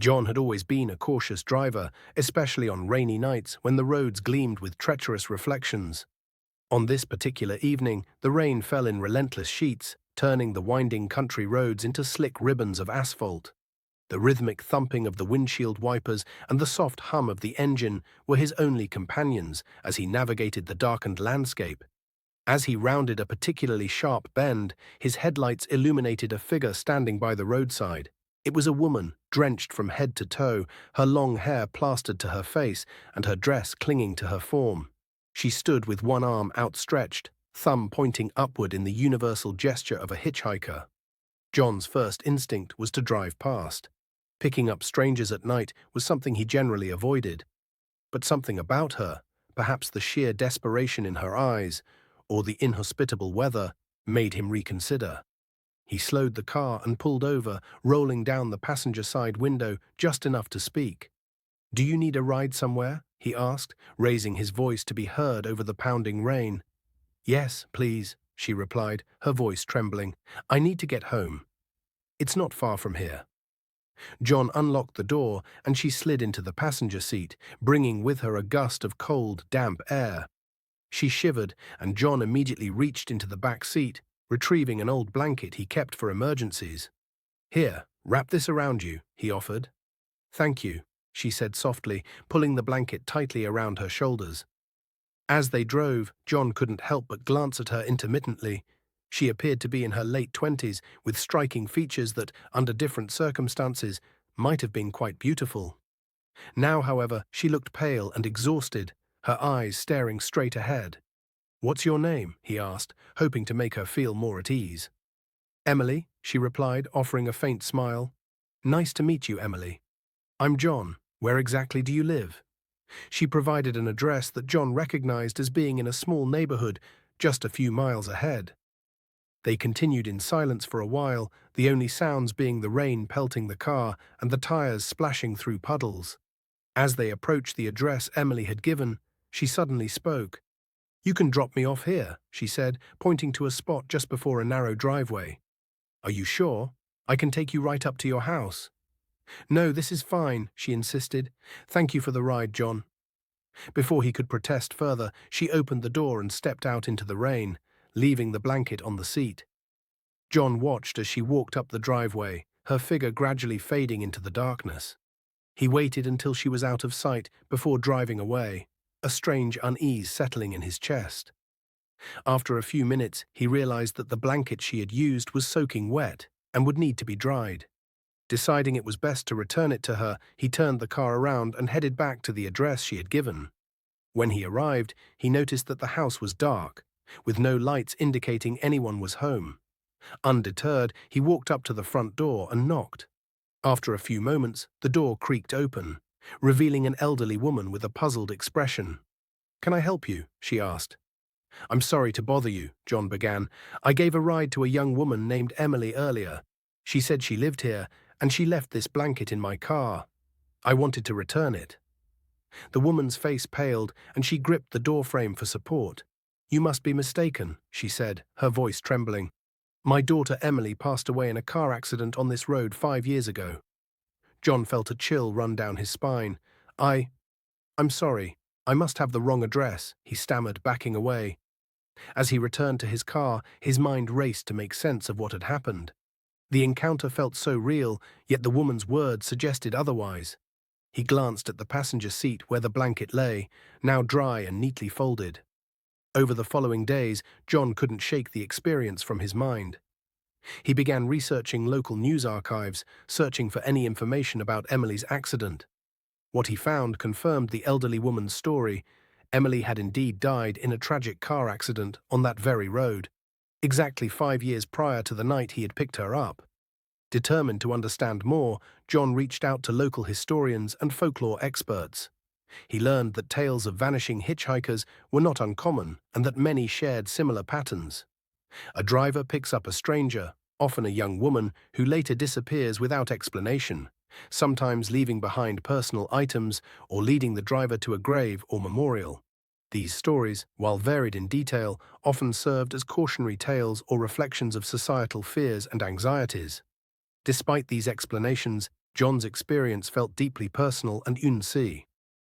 John had always been a cautious driver, especially on rainy nights when the roads gleamed with treacherous reflections. On this particular evening, the rain fell in relentless sheets, turning the winding country roads into slick ribbons of asphalt. The rhythmic thumping of the windshield wipers and the soft hum of the engine were his only companions as he navigated the darkened landscape. As he rounded a particularly sharp bend, his headlights illuminated a figure standing by the roadside. It was a woman, drenched from head to toe, her long hair plastered to her face and her dress clinging to her form. She stood with one arm outstretched, thumb pointing upward in the universal gesture of a hitchhiker. John's first instinct was to drive past. Picking up strangers at night was something he generally avoided. But something about her, perhaps the sheer desperation in her eyes, or the inhospitable weather, made him reconsider. He slowed the car and pulled over, rolling down the passenger side window just enough to speak. "Do you need a ride somewhere?" he asked, raising his voice to be heard over the pounding rain. "Yes, please," she replied, her voice trembling. "I need to get home. It's not far from here." John unlocked the door and she slid into the passenger seat, bringing with her a gust of cold, damp air. She shivered, and John immediately reached into the back seat, retrieving an old blanket he kept for emergencies. "Here, wrap this around you," he offered. "Thank you," she said softly, pulling the blanket tightly around her shoulders. As they drove, John couldn't help but glance at her intermittently. She appeared to be in her late 20s, with striking features that, under different circumstances, might have been quite beautiful. Now, however, she looked pale and exhausted, her eyes staring straight ahead. "What's your name?" he asked, hoping to make her feel more at ease. "Emily," she replied, offering a faint smile. "Nice to meet you, Emily." "I'm John. Where exactly do you live?" She provided an address that John recognized as being in a small neighborhood just a few miles ahead. They continued in silence for a while, the only sounds being the rain pelting the car and the tires splashing through puddles. As they approached the address Emily had given, she suddenly spoke. "You can drop me off here," she said, pointing to a spot just before a narrow driveway. "Are you sure? I can take you right up to your house." "No, this is fine," she insisted. "Thank you for the ride, John." Before he could protest further, she opened the door and stepped out into the rain, leaving the blanket on the seat. John watched as she walked up the driveway, her figure gradually fading into the darkness. He waited until she was out of sight before driving away, a strange unease settling in his chest. After a few minutes, he realized that the blanket she had used was soaking wet and would need to be dried. Deciding it was best to return it to her, he turned the car around and headed back to the address she had given. When he arrived, he noticed that the house was dark, with no lights indicating anyone was home. Undeterred, he walked up to the front door and knocked. After a few moments, the door creaked open, revealing an elderly woman with a puzzled expression. "Can I help you?" she asked. "I'm sorry to bother you," John began. "I gave a ride to a young woman named Emily earlier. She said she lived here, and she left this blanket in my car. I wanted to return it." The woman's face paled, and she gripped the doorframe for support. "You must be mistaken," she said, her voice trembling. "My daughter Emily passed away in a car accident on this road 5 years ago." John felt a chill run down his spine. I'm sorry. I must have the wrong address," he stammered, backing away. As he returned to his car, his mind raced to make sense of what had happened. The encounter felt so real, yet the woman's words suggested otherwise. He glanced at the passenger seat where the blanket lay, now dry and neatly folded. Over the following days, John couldn't shake the experience from his mind. He began researching local news archives, searching for any information about Emily's accident. What he found confirmed the elderly woman's story. Emily had indeed died in a tragic car accident on that very road, exactly 5 years prior to the night he had picked her up. Determined to understand more, John reached out to local historians and folklore experts. He learned that tales of vanishing hitchhikers were not uncommon and that many shared similar patterns. A driver picks up a stranger, often a young woman, who later disappears without explanation, sometimes leaving behind personal items or leading the driver to a grave or memorial. These stories, while varied in detail, often served as cautionary tales or reflections of societal fears and anxieties. Despite these explanations, John's experience felt deeply personal and unique.